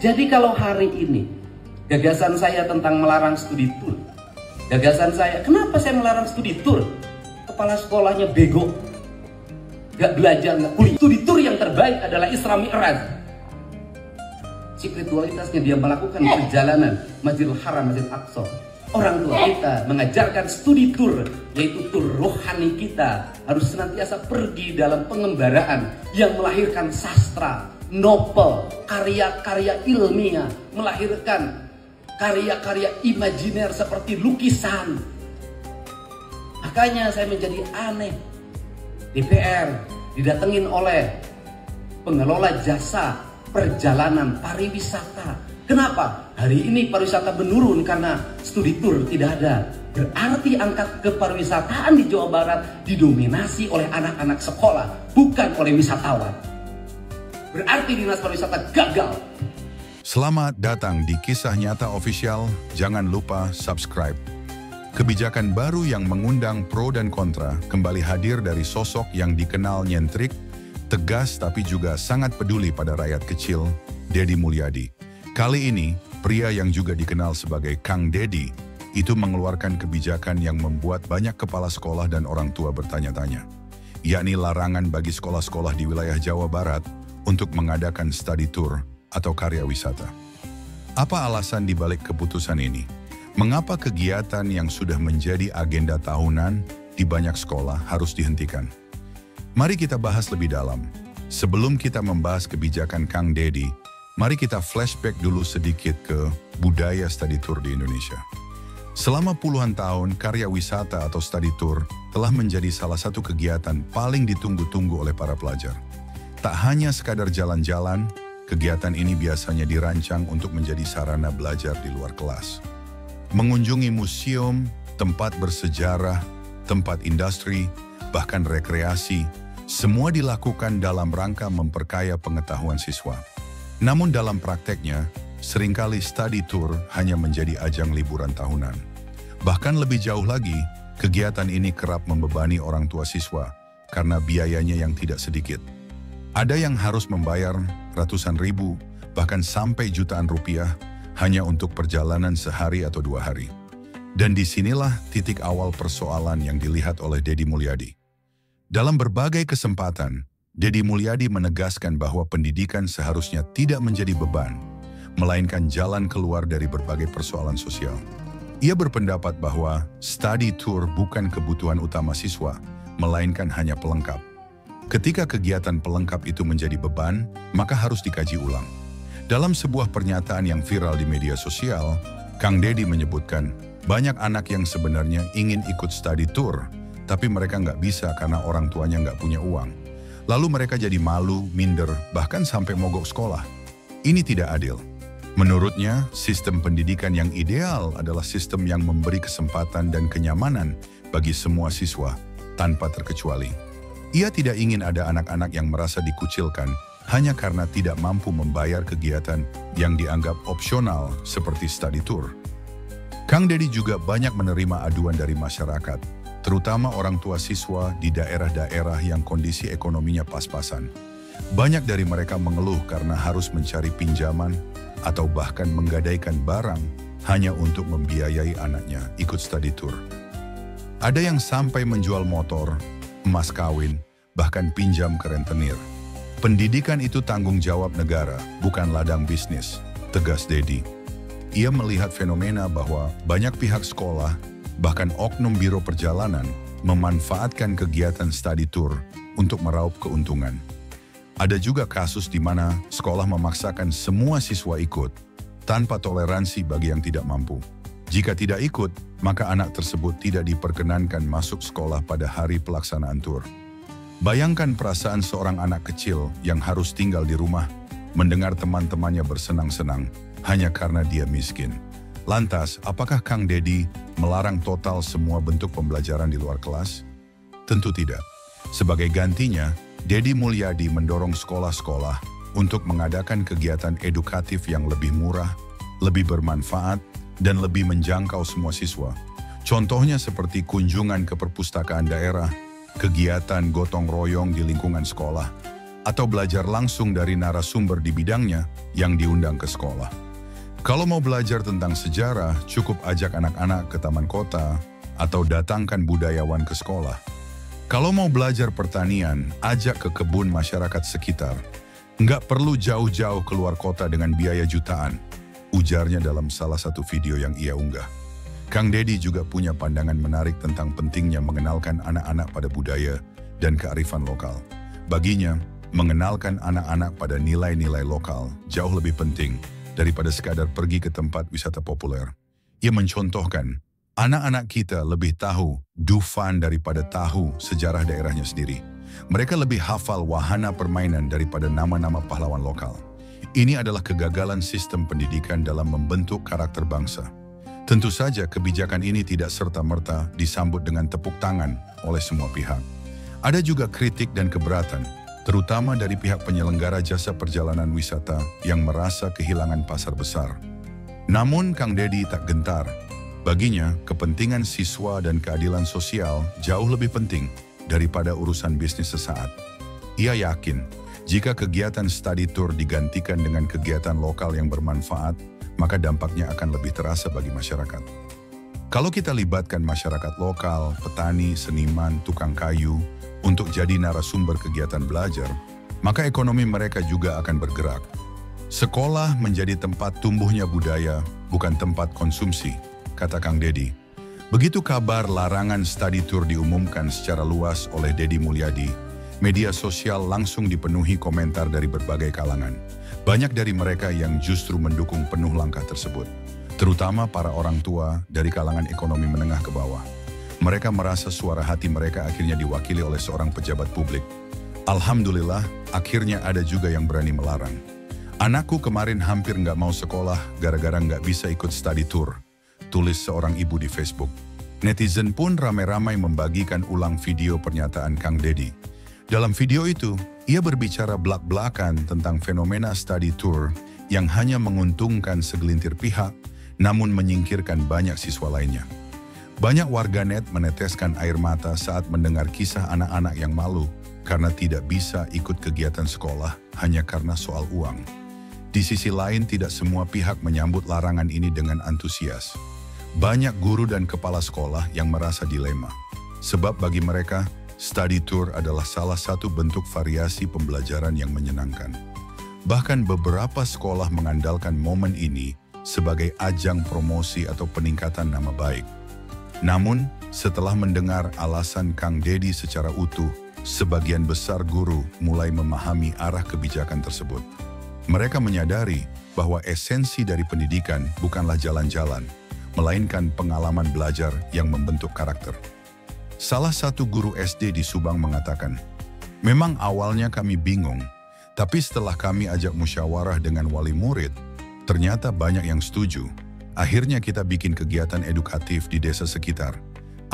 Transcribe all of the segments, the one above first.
Jadi kalau hari ini gagasan saya tentang melarang studi tour, gagasan saya, kenapa saya melarang studi tour? Kepala sekolahnya bego, gak belajar, gak kuliah. Studi tour yang terbaik adalah Isra Mi'raj. Spiritualitasnya dia melakukan perjalanan Masjidil Haram, Masjid Aqsa. Orang tua kita mengajarkan studi tour, yaitu tur rohani kita harus senantiasa pergi dalam pengembaraan yang melahirkan sastra, novel, karya-karya ilmiah, melahirkan karya-karya imajiner seperti lukisan. Makanya saya menjadi aneh, DPR didatengin oleh pengelola jasa perjalanan pariwisata. Kenapa? Hari ini pariwisata menurun karena studi tour tidak ada. Berarti angka kepariwisataan di Jawa Barat didominasi oleh anak-anak sekolah, bukan oleh wisatawan. Berarti Dinas Pariwisata gagal. Selamat datang di Kisah Nyata Official. Jangan lupa subscribe. Kebijakan baru yang mengundang pro dan kontra kembali hadir dari sosok yang dikenal nyentrik, tegas tapi juga sangat peduli pada rakyat kecil, Deddy Mulyadi. Kali ini, pria yang juga dikenal sebagai Kang Deddy itu mengeluarkan kebijakan yang membuat banyak kepala sekolah dan orang tua bertanya-tanya, yakni larangan bagi sekolah-sekolah di wilayah Jawa Barat untuk mengadakan study tour atau karya wisata. Apa alasan dibalik keputusan ini? Mengapa kegiatan yang sudah menjadi agenda tahunan di banyak sekolah harus dihentikan? Mari kita bahas lebih dalam. Sebelum kita membahas kebijakan Kang Deddy, mari kita flashback dulu sedikit ke budaya study tour di Indonesia. Selama puluhan tahun, karya wisata atau study tour telah menjadi salah satu kegiatan paling ditunggu-tunggu oleh para pelajar. Tak hanya sekadar jalan-jalan, kegiatan ini biasanya dirancang untuk menjadi sarana belajar di luar kelas. Mengunjungi museum, tempat bersejarah, tempat industri, bahkan rekreasi, semua dilakukan dalam rangka memperkaya pengetahuan siswa. Namun dalam prakteknya, seringkali study tour hanya menjadi ajang liburan tahunan. Bahkan lebih jauh lagi, kegiatan ini kerap membebani orang tua siswa karena biayanya yang tidak sedikit. Ada yang harus membayar ratusan ribu, bahkan sampai jutaan rupiah hanya untuk perjalanan sehari atau 2 hari. Dan disinilah titik awal persoalan yang dilihat oleh Deddy Mulyadi. Dalam berbagai kesempatan, Deddy Mulyadi menegaskan bahwa pendidikan seharusnya tidak menjadi beban, melainkan jalan keluar dari berbagai persoalan sosial. Ia berpendapat bahwa study tour bukan kebutuhan utama siswa, melainkan hanya pelengkap. Ketika kegiatan pelengkap itu menjadi beban, maka harus dikaji ulang. Dalam sebuah pernyataan yang viral di media sosial, Kang Deddy menyebutkan, banyak anak yang sebenarnya ingin ikut study tour, tapi mereka nggak bisa karena orang tuanya nggak punya uang. Lalu mereka jadi malu, minder, bahkan sampai mogok sekolah. Ini tidak adil. Menurutnya, sistem pendidikan yang ideal adalah sistem yang memberi kesempatan dan kenyamanan bagi semua siswa, tanpa terkecuali. Ia tidak ingin ada anak-anak yang merasa dikucilkan hanya karena tidak mampu membayar kegiatan yang dianggap opsional seperti study tour. Kang Deddy juga banyak menerima aduan dari masyarakat, terutama orang tua siswa di daerah-daerah yang kondisi ekonominya pas-pasan. Banyak dari mereka mengeluh karena harus mencari pinjaman atau bahkan menggadaikan barang hanya untuk membiayai anaknya ikut study tour. Ada yang sampai menjual motor, emas kawin, bahkan pinjam ke rentenir. Pendidikan itu tanggung jawab negara, bukan ladang bisnis, tegas Deddy. Ia melihat fenomena bahwa banyak pihak sekolah, bahkan oknum biro perjalanan, memanfaatkan kegiatan study tour untuk meraup keuntungan. Ada juga kasus di mana sekolah memaksakan semua siswa ikut, tanpa toleransi bagi yang tidak mampu. Jika tidak ikut, maka anak tersebut tidak diperkenankan masuk sekolah pada hari pelaksanaan tur. Bayangkan perasaan seorang anak kecil yang harus tinggal di rumah, mendengar teman-temannya bersenang-senang hanya karena dia miskin. Lantas, apakah Kang Deddy melarang total semua bentuk pembelajaran di luar kelas? Tentu tidak. Sebagai gantinya, Deddy Mulyadi mendorong sekolah-sekolah untuk mengadakan kegiatan edukatif yang lebih murah, lebih bermanfaat, dan lebih menjangkau semua siswa. Contohnya seperti kunjungan ke perpustakaan daerah, kegiatan gotong royong di lingkungan sekolah, atau belajar langsung dari narasumber di bidangnya yang diundang ke sekolah. Kalau mau belajar tentang sejarah, cukup ajak anak-anak ke taman kota atau datangkan budayawan ke sekolah. Kalau mau belajar pertanian, ajak ke kebun masyarakat sekitar. Nggak perlu jauh-jauh keluar kota dengan biaya jutaan, ujarnya dalam salah satu video yang ia unggah. Kang Deddy juga punya pandangan menarik tentang pentingnya mengenalkan anak-anak pada budaya dan kearifan lokal. Baginya, mengenalkan anak-anak pada nilai-nilai lokal jauh lebih penting daripada sekadar pergi ke tempat wisata populer. Ia mencontohkan, anak-anak kita lebih tahu Dufan daripada tahu sejarah daerahnya sendiri. Mereka lebih hafal wahana permainan daripada nama-nama pahlawan lokal. Ini adalah kegagalan sistem pendidikan dalam membentuk karakter bangsa. Tentu saja kebijakan ini tidak serta-merta disambut dengan tepuk tangan oleh semua pihak. Ada juga kritik dan keberatan, terutama dari pihak penyelenggara jasa perjalanan wisata yang merasa kehilangan pasar besar. Namun Kang Deddy tak gentar. Baginya, kepentingan siswa dan keadilan sosial jauh lebih penting daripada urusan bisnis sesaat. Ia yakin, jika kegiatan study tour digantikan dengan kegiatan lokal yang bermanfaat, maka dampaknya akan lebih terasa bagi masyarakat. Kalau kita libatkan masyarakat lokal, petani, seniman, tukang kayu, untuk jadi narasumber kegiatan belajar, maka ekonomi mereka juga akan bergerak. Sekolah menjadi tempat tumbuhnya budaya, bukan tempat konsumsi, kata Kang Deddy. Begitu kabar larangan study tour diumumkan secara luas oleh Deddy Mulyadi, media sosial langsung dipenuhi komentar dari berbagai kalangan. Banyak dari mereka yang justru mendukung penuh langkah tersebut, terutama para orang tua dari kalangan ekonomi menengah ke bawah. Mereka merasa suara hati mereka akhirnya diwakili oleh seorang pejabat publik. Alhamdulillah, akhirnya ada juga yang berani melarang. Anakku kemarin hampir nggak mau sekolah gara-gara nggak bisa ikut study tour, tulis seorang ibu di Facebook. Netizen pun ramai-ramai membagikan ulang video pernyataan Kang Deddy. Dalam video itu, ia berbicara belak-belakan tentang fenomena study tour yang hanya menguntungkan segelintir pihak, namun menyingkirkan banyak siswa lainnya. Banyak warganet meneteskan air mata saat mendengar kisah anak-anak yang malu karena tidak bisa ikut kegiatan sekolah hanya karena soal uang. Di sisi lain, tidak semua pihak menyambut larangan ini dengan antusias. Banyak guru dan kepala sekolah yang merasa dilema. Sebab bagi mereka, study tour adalah salah satu bentuk variasi pembelajaran yang menyenangkan. Bahkan beberapa sekolah mengandalkan momen ini sebagai ajang promosi atau peningkatan nama baik. Namun, setelah mendengar alasan Kang Deddy secara utuh, sebagian besar guru mulai memahami arah kebijakan tersebut. Mereka menyadari bahwa esensi dari pendidikan bukanlah jalan-jalan, melainkan pengalaman belajar yang membentuk karakter. Salah satu guru SD di Subang mengatakan, "Memang awalnya kami bingung, tapi setelah kami ajak musyawarah dengan wali murid, ternyata banyak yang setuju. Akhirnya kita bikin kegiatan edukatif di desa sekitar.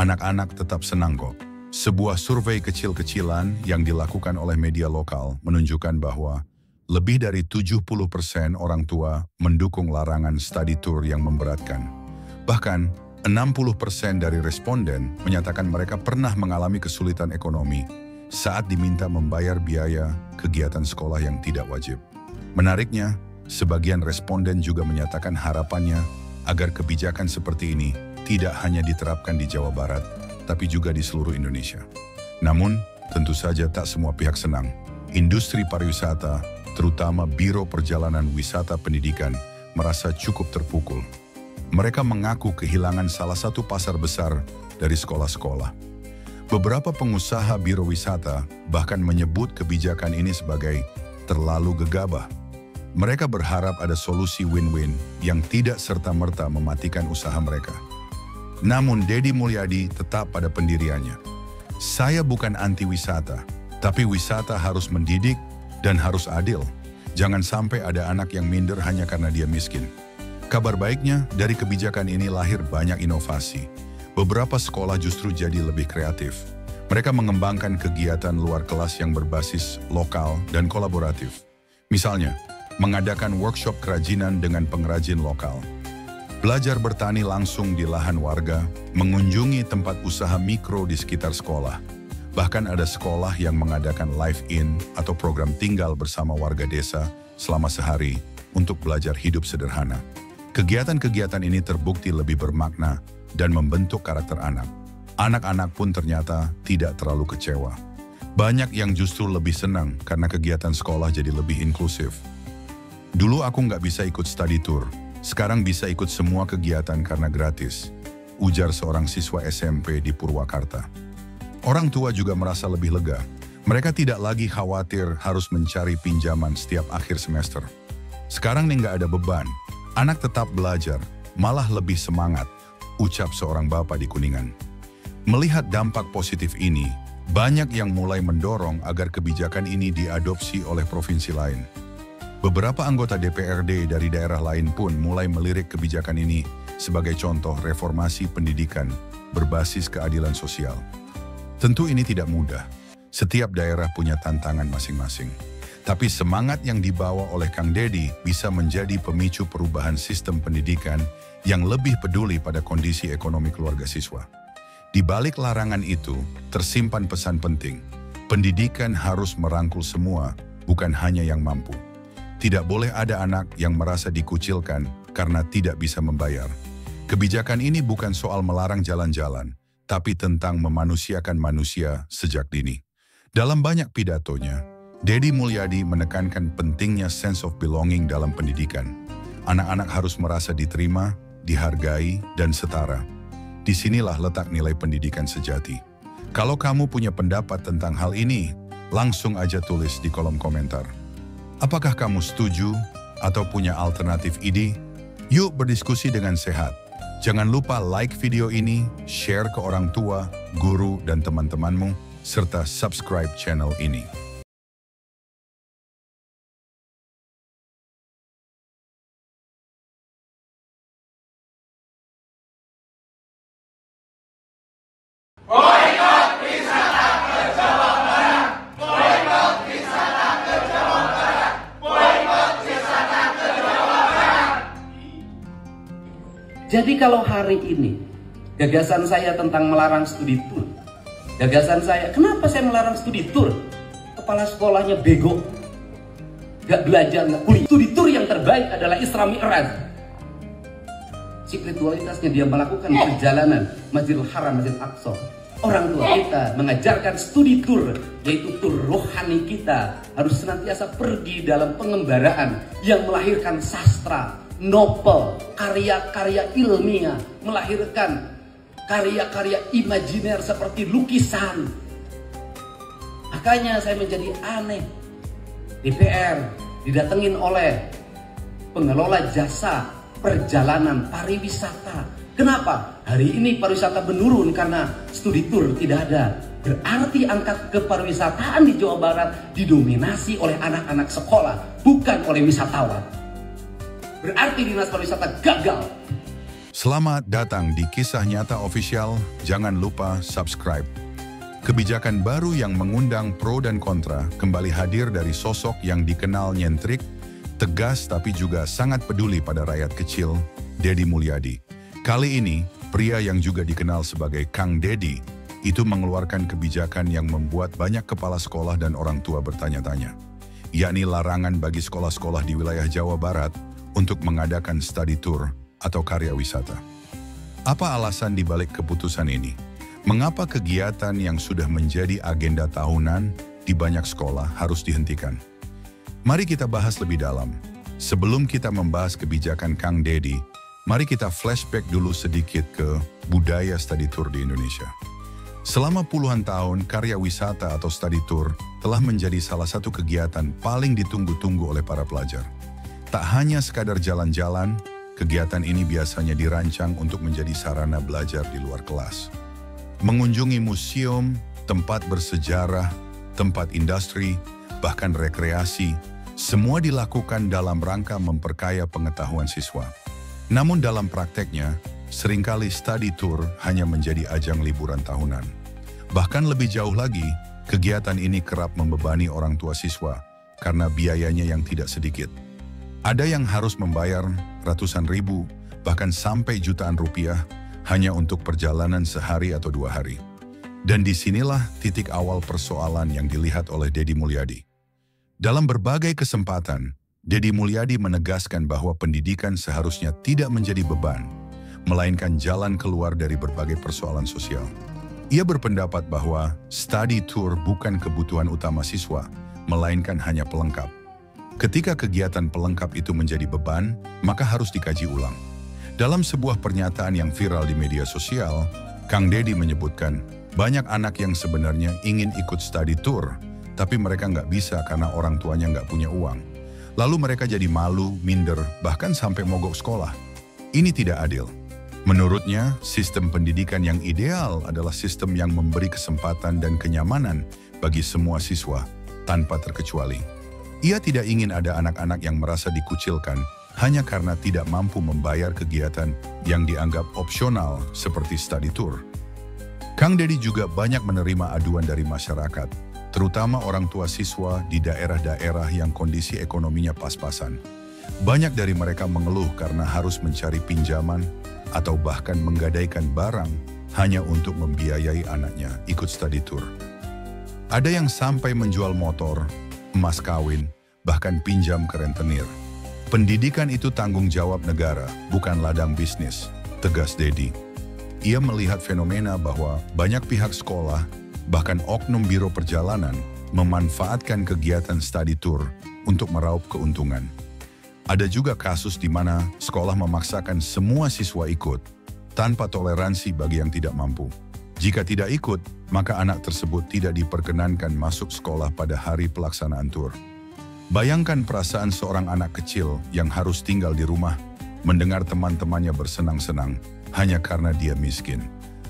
Anak-anak tetap senang kok." Sebuah survei kecil-kecilan yang dilakukan oleh media lokal menunjukkan bahwa lebih dari 70% orang tua mendukung larangan study tour yang memberatkan. Bahkan, 60% dari responden menyatakan mereka pernah mengalami kesulitan ekonomi saat diminta membayar biaya kegiatan sekolah yang tidak wajib. Menariknya, sebagian responden juga menyatakan harapannya agar kebijakan seperti ini tidak hanya diterapkan di Jawa Barat, tapi juga di seluruh Indonesia. Namun, tentu saja tak semua pihak senang. Industri pariwisata, terutama Biro Perjalanan Wisata Pendidikan, merasa cukup terpukul. Mereka mengaku kehilangan salah satu pasar besar dari sekolah-sekolah. Beberapa pengusaha biro wisata bahkan menyebut kebijakan ini sebagai terlalu gegabah. Mereka berharap ada solusi win-win yang tidak serta-merta mematikan usaha mereka. Namun Deddy Mulyadi tetap pada pendiriannya. "Saya bukan anti wisata, tapi wisata harus mendidik dan harus adil. Jangan sampai ada anak yang minder hanya karena dia miskin." Kabar baiknya, dari kebijakan ini lahir banyak inovasi. Beberapa sekolah justru jadi lebih kreatif. Mereka mengembangkan kegiatan luar kelas yang berbasis lokal dan kolaboratif. Misalnya, mengadakan workshop kerajinan dengan pengrajin lokal. Belajar bertani langsung di lahan warga, mengunjungi tempat usaha mikro di sekitar sekolah. Bahkan ada sekolah yang mengadakan live-in atau program tinggal bersama warga desa selama sehari untuk belajar hidup sederhana. Kegiatan-kegiatan ini terbukti lebih bermakna dan membentuk karakter anak. Anak-anak pun ternyata tidak terlalu kecewa. Banyak yang justru lebih senang karena kegiatan sekolah jadi lebih inklusif. Dulu aku nggak bisa ikut study tour, sekarang bisa ikut semua kegiatan karena gratis, ujar seorang siswa SMP di Purwakarta. Orang tua juga merasa lebih lega. Mereka tidak lagi khawatir harus mencari pinjaman setiap akhir semester. Sekarang nih nggak ada beban, anak tetap belajar, malah lebih semangat, ucap seorang bapak di Kuningan. Melihat dampak positif ini, banyak yang mulai mendorong agar kebijakan ini diadopsi oleh provinsi lain. Beberapa anggota DPRD dari daerah lain pun mulai melirik kebijakan ini sebagai contoh reformasi pendidikan berbasis keadilan sosial. Tentu ini tidak mudah. Setiap daerah punya tantangan masing-masing. Tapi semangat yang dibawa oleh Kang Dedi bisa menjadi pemicu perubahan sistem pendidikan yang lebih peduli pada kondisi ekonomi keluarga siswa. Di balik larangan itu, tersimpan pesan penting. Pendidikan harus merangkul semua, bukan hanya yang mampu. Tidak boleh ada anak yang merasa dikucilkan karena tidak bisa membayar. Kebijakan ini bukan soal melarang jalan-jalan, tapi tentang memanusiakan manusia sejak dini. Dalam banyak pidatonya, Dedi Mulyadi menekankan pentingnya sense of belonging dalam pendidikan. Anak-anak harus merasa diterima, dihargai, dan setara. Disinilah letak nilai pendidikan sejati. Kalau kamu punya pendapat tentang hal ini, langsung aja tulis di kolom komentar. Apakah kamu setuju atau punya alternatif ide? Yuk berdiskusi dengan sehat. Jangan lupa like video ini, share ke orang tua, guru, dan teman-temanmu, serta subscribe channel ini. Jadi kalau hari ini gagasan saya tentang melarang studi tour, gagasan saya, kenapa saya melarang studi tour? Kepala sekolahnya bego, gak belajar, gak kuliah. Studi tour yang terbaik adalah Isra Mi'raj. Spiritualitasnya dia melakukan perjalanan Masjidil Haram, Masjid Aqsa. Orang tua kita mengajarkan studi tour, yaitu tur rohani kita harus senantiasa pergi dalam pengembaraan yang melahirkan sastra, novel, karya-karya ilmiah, melahirkan karya-karya imajiner seperti lukisan. Makanya saya menjadi aneh. DPR didatengin oleh pengelola jasa perjalanan pariwisata. Kenapa? Hari ini pariwisata menurun karena studi tour tidak ada. Berarti angka kepariwisataan di Jawa Barat didominasi oleh anak-anak sekolah, bukan oleh wisatawan. Berarti Dinas Pariwisata gagal. Selamat datang di Kisah Nyata Official, jangan lupa subscribe. Kebijakan baru yang mengundang pro dan kontra kembali hadir dari sosok yang dikenal nyentrik, tegas tapi juga sangat peduli pada rakyat kecil, Dedi Mulyadi. Kali ini, pria yang juga dikenal sebagai Kang Dedi, itu mengeluarkan kebijakan yang membuat banyak kepala sekolah dan orang tua bertanya-tanya, yakni larangan bagi sekolah-sekolah di wilayah Jawa Barat untuk mengadakan study tour atau karya wisata. Apa alasan dibalik keputusan ini? Mengapa kegiatan yang sudah menjadi agenda tahunan di banyak sekolah harus dihentikan? Mari kita bahas lebih dalam. Sebelum kita membahas kebijakan Kang Dedi, mari kita flashback dulu sedikit ke budaya study tour di Indonesia. Selama puluhan tahun, karya wisata atau study tour telah menjadi salah satu kegiatan paling ditunggu-tunggu oleh para pelajar. Tak hanya sekadar jalan-jalan, kegiatan ini biasanya dirancang untuk menjadi sarana belajar di luar kelas. Mengunjungi museum, tempat bersejarah, tempat industri, bahkan rekreasi, semua dilakukan dalam rangka memperkaya pengetahuan siswa. Namun dalam prakteknya, seringkali study tour hanya menjadi ajang liburan tahunan. Bahkan lebih jauh lagi, kegiatan ini kerap membebani orang tua siswa karena biayanya yang tidak sedikit. Ada yang harus membayar ratusan ribu, bahkan sampai jutaan rupiah hanya untuk perjalanan sehari atau 2 hari. Dan disinilah titik awal persoalan yang dilihat oleh Deddy Mulyadi. Dalam berbagai kesempatan, Deddy Mulyadi menegaskan bahwa pendidikan seharusnya tidak menjadi beban, melainkan jalan keluar dari berbagai persoalan sosial. Ia berpendapat bahwa study tour bukan kebutuhan utama siswa, melainkan hanya pelengkap. Ketika kegiatan pelengkap itu menjadi beban, maka harus dikaji ulang. Dalam sebuah pernyataan yang viral di media sosial, Kang Deddy menyebutkan, banyak anak yang sebenarnya ingin ikut study tour, tapi mereka nggak bisa karena orang tuanya nggak punya uang. Lalu mereka jadi malu, minder, bahkan sampai mogok sekolah. Ini tidak adil. Menurutnya, sistem pendidikan yang ideal adalah sistem yang memberi kesempatan dan kenyamanan bagi semua siswa, tanpa terkecuali. Ia tidak ingin ada anak-anak yang merasa dikucilkan hanya karena tidak mampu membayar kegiatan yang dianggap opsional seperti study tour. Kang Deddy juga banyak menerima aduan dari masyarakat, terutama orang tua siswa di daerah-daerah yang kondisi ekonominya pas-pasan. Banyak dari mereka mengeluh karena harus mencari pinjaman atau bahkan menggadaikan barang hanya untuk membiayai anaknya ikut study tour. Ada yang sampai menjual motor, emas kawin, bahkan pinjam ke rentenir. Pendidikan itu tanggung jawab negara, bukan ladang bisnis, tegas Deddy. Ia melihat fenomena bahwa banyak pihak sekolah, bahkan oknum biro perjalanan, memanfaatkan kegiatan study tour untuk meraup keuntungan. Ada juga kasus di mana sekolah memaksakan semua siswa ikut, tanpa toleransi bagi yang tidak mampu. Jika tidak ikut, maka anak tersebut tidak diperkenankan masuk sekolah pada hari pelaksanaan tur. Bayangkan perasaan seorang anak kecil yang harus tinggal di rumah, mendengar teman-temannya bersenang-senang, hanya karena dia miskin.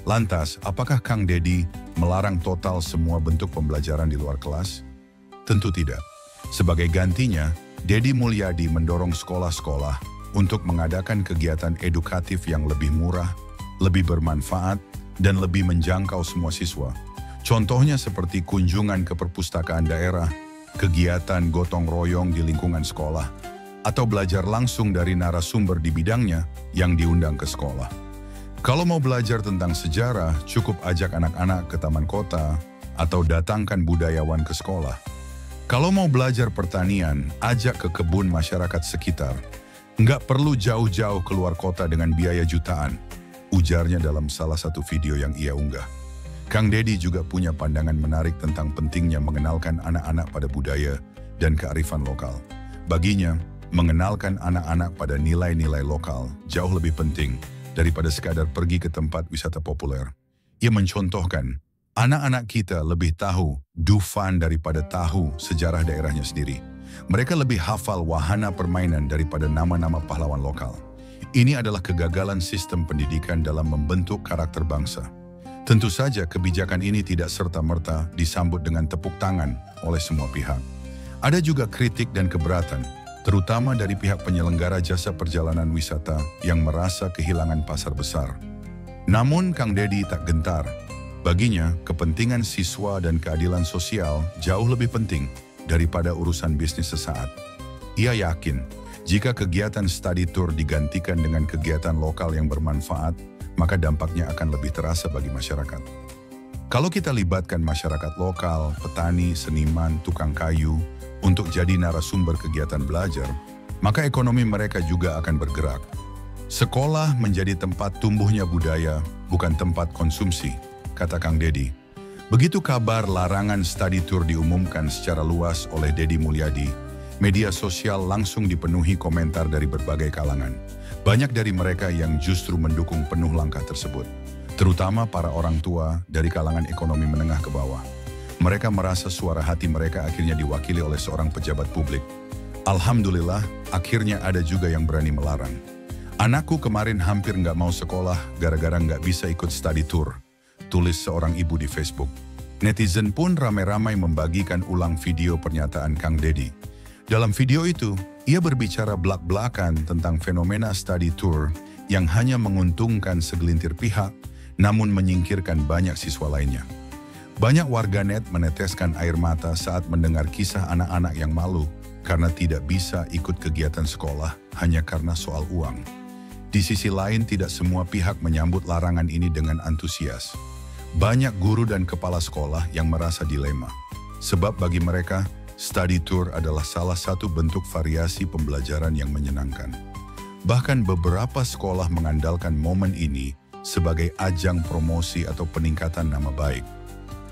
Lantas, apakah Kang Deddy melarang total semua bentuk pembelajaran di luar kelas? Tentu tidak. Sebagai gantinya, Deddy Mulyadi mendorong sekolah-sekolah untuk mengadakan kegiatan edukatif yang lebih murah, lebih bermanfaat, dan lebih menjangkau semua siswa. Contohnya seperti kunjungan ke perpustakaan daerah, kegiatan gotong royong di lingkungan sekolah, atau belajar langsung dari narasumber di bidangnya yang diundang ke sekolah. Kalau mau belajar tentang sejarah, cukup ajak anak-anak ke taman kota atau datangkan budayawan ke sekolah. Kalau mau belajar pertanian, ajak ke kebun masyarakat sekitar. Nggak perlu jauh-jauh keluar kota dengan biaya jutaan, ujarnya dalam salah satu video yang ia unggah. Kang Deddy juga punya pandangan menarik tentang pentingnya mengenalkan anak-anak pada budaya dan kearifan lokal. Baginya, mengenalkan anak-anak pada nilai-nilai lokal jauh lebih penting daripada sekadar pergi ke tempat wisata populer. Ia mencontohkan, anak-anak kita lebih tahu Dufan daripada tahu sejarah daerahnya sendiri. Mereka lebih hafal wahana permainan daripada nama-nama pahlawan lokal. Ini adalah kegagalan sistem pendidikan dalam membentuk karakter bangsa. Tentu saja kebijakan ini tidak serta-merta disambut dengan tepuk tangan oleh semua pihak. Ada juga kritik dan keberatan, terutama dari pihak penyelenggara jasa perjalanan wisata yang merasa kehilangan pasar besar. Namun Kang Deddy tak gentar. Baginya, kepentingan siswa dan keadilan sosial jauh lebih penting daripada urusan bisnis sesaat. Ia yakin, jika kegiatan study tour digantikan dengan kegiatan lokal yang bermanfaat, maka dampaknya akan lebih terasa bagi masyarakat. Kalau kita libatkan masyarakat lokal, petani, seniman, tukang kayu, untuk jadi narasumber kegiatan belajar, maka ekonomi mereka juga akan bergerak. Sekolah menjadi tempat tumbuhnya budaya, bukan tempat konsumsi, kata Kang Deddy. Begitu kabar larangan study tour diumumkan secara luas oleh Deddy Mulyadi, media sosial langsung dipenuhi komentar dari berbagai kalangan. Banyak dari mereka yang justru mendukung penuh langkah tersebut, terutama para orang tua dari kalangan ekonomi menengah ke bawah. Mereka merasa suara hati mereka akhirnya diwakili oleh seorang pejabat publik. Alhamdulillah, akhirnya ada juga yang berani melarang. Anakku kemarin hampir nggak mau sekolah gara-gara nggak bisa ikut study tour, tulis seorang ibu di Facebook. Netizen pun ramai-ramai membagikan ulang video pernyataan Kang Deddy. Dalam video itu, ia berbicara belak-belakan tentang fenomena study tour yang hanya menguntungkan segelintir pihak, namun menyingkirkan banyak siswa lainnya. Banyak warganet meneteskan air mata saat mendengar kisah anak-anak yang malu karena tidak bisa ikut kegiatan sekolah hanya karena soal uang. Di sisi lain, tidak semua pihak menyambut larangan ini dengan antusias. Banyak guru dan kepala sekolah yang merasa dilema. Sebab bagi mereka, study tour adalah salah satu bentuk variasi pembelajaran yang menyenangkan. Bahkan beberapa sekolah mengandalkan momen ini sebagai ajang promosi atau peningkatan nama baik.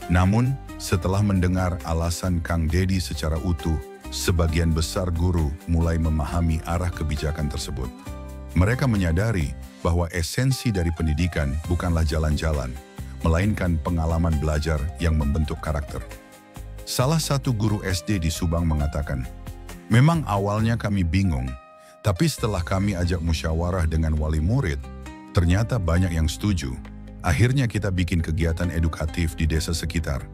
Namun, setelah mendengar alasan Kang Dedi secara utuh, sebagian besar guru mulai memahami arah kebijakan tersebut. Mereka menyadari bahwa esensi dari pendidikan bukanlah jalan-jalan, melainkan pengalaman belajar yang membentuk karakter. Salah satu guru SD di Subang mengatakan, "Memang awalnya kami bingung, tapi setelah kami ajak musyawarah dengan wali murid, ternyata banyak yang setuju. Akhirnya kita bikin kegiatan edukatif di desa sekitar.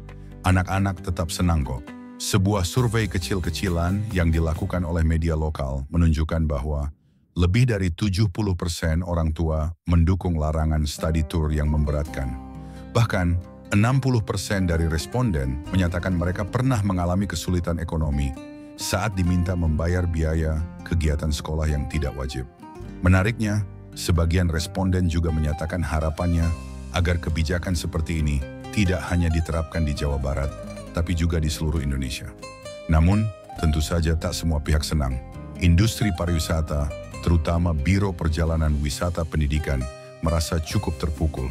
Anak-anak tetap senang kok." Sebuah survei kecil-kecilan yang dilakukan oleh media lokal menunjukkan bahwa lebih dari 70% orang tua mendukung larangan study tour yang memberatkan. Bahkan, 60% dari responden menyatakan mereka pernah mengalami kesulitan ekonomi saat diminta membayar biaya kegiatan sekolah yang tidak wajib. Menariknya, sebagian responden juga menyatakan harapannya agar kebijakan seperti ini tidak hanya diterapkan di Jawa Barat, tapi juga di seluruh Indonesia. Namun, tentu saja tak semua pihak senang. Industri pariwisata, terutama Biro Perjalanan Wisata Pendidikan, merasa cukup terpukul.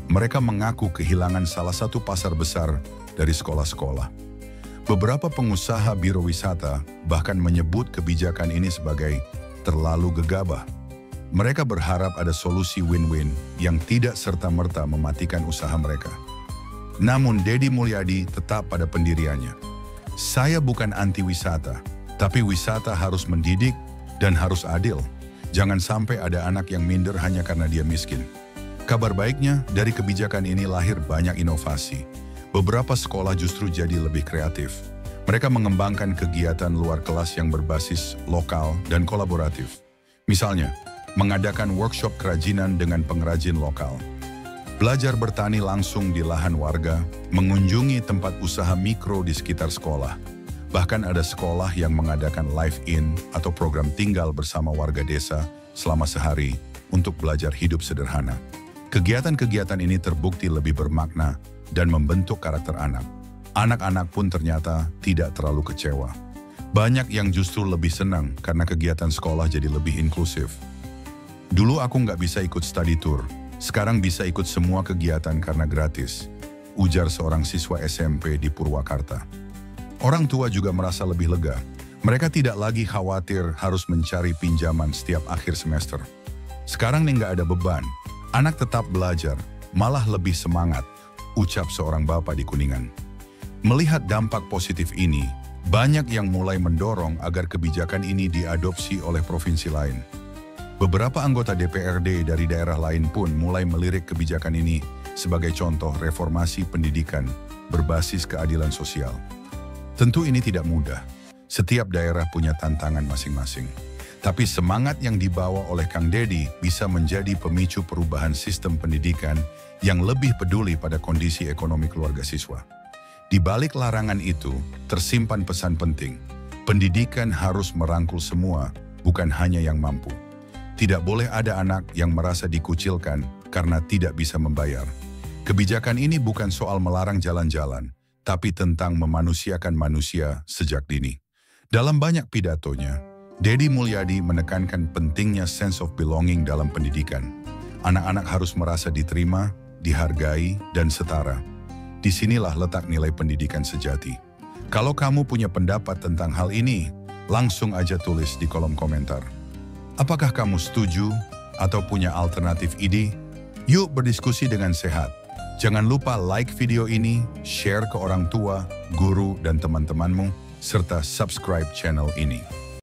Mereka mengaku kehilangan salah satu pasar besar dari sekolah-sekolah. Beberapa pengusaha biro wisata bahkan menyebut kebijakan ini sebagai terlalu gegabah. Mereka berharap ada solusi win-win yang tidak serta-merta mematikan usaha mereka. Namun Dedi Mulyadi tetap pada pendiriannya. "Saya bukan anti wisata, tapi wisata harus mendidik dan harus adil. Jangan sampai ada anak yang minder hanya karena dia miskin." Kabar baiknya, dari kebijakan ini lahir banyak inovasi. Beberapa sekolah justru jadi lebih kreatif. Mereka mengembangkan kegiatan luar kelas yang berbasis lokal dan kolaboratif. Misalnya, mengadakan workshop kerajinan dengan pengrajin lokal. Belajar bertani langsung di lahan warga, mengunjungi tempat usaha mikro di sekitar sekolah. Bahkan ada sekolah yang mengadakan live-in atau program tinggal bersama warga desa selama sehari untuk belajar hidup sederhana. Kegiatan-kegiatan ini terbukti lebih bermakna dan membentuk karakter anak. Anak-anak pun ternyata tidak terlalu kecewa. Banyak yang justru lebih senang karena kegiatan sekolah jadi lebih inklusif. "Dulu aku nggak bisa ikut study tour, sekarang bisa ikut semua kegiatan karena gratis," ujar seorang siswa SMP di Purwakarta. Orang tua juga merasa lebih lega. Mereka tidak lagi khawatir harus mencari pinjaman setiap akhir semester. "Sekarang nih nggak ada beban. Anak tetap belajar, malah lebih semangat," ucap seorang bapak di Kuningan. Melihat dampak positif ini, banyak yang mulai mendorong agar kebijakan ini diadopsi oleh provinsi lain. Beberapa anggota DPRD dari daerah lain pun mulai melirik kebijakan ini sebagai contoh reformasi pendidikan berbasis keadilan sosial. Tentu ini tidak mudah. Setiap daerah punya tantangan masing-masing. Tapi semangat yang dibawa oleh Kang Dedi bisa menjadi pemicu perubahan sistem pendidikan yang lebih peduli pada kondisi ekonomi keluarga siswa. Di balik larangan itu, tersimpan pesan penting. Pendidikan harus merangkul semua, bukan hanya yang mampu. Tidak boleh ada anak yang merasa dikucilkan karena tidak bisa membayar. Kebijakan ini bukan soal melarang jalan-jalan, tapi tentang memanusiakan manusia sejak dini. Dalam banyak pidatonya, Dedi Mulyadi menekankan pentingnya sense of belonging dalam pendidikan. Anak-anak harus merasa diterima, dihargai, dan setara. Disinilah letak nilai pendidikan sejati. Kalau kamu punya pendapat tentang hal ini, langsung aja tulis di kolom komentar. Apakah kamu setuju atau punya alternatif ide? Yuk berdiskusi dengan sehat. Jangan lupa like video ini, share ke orang tua, guru, dan teman-temanmu, serta subscribe channel ini.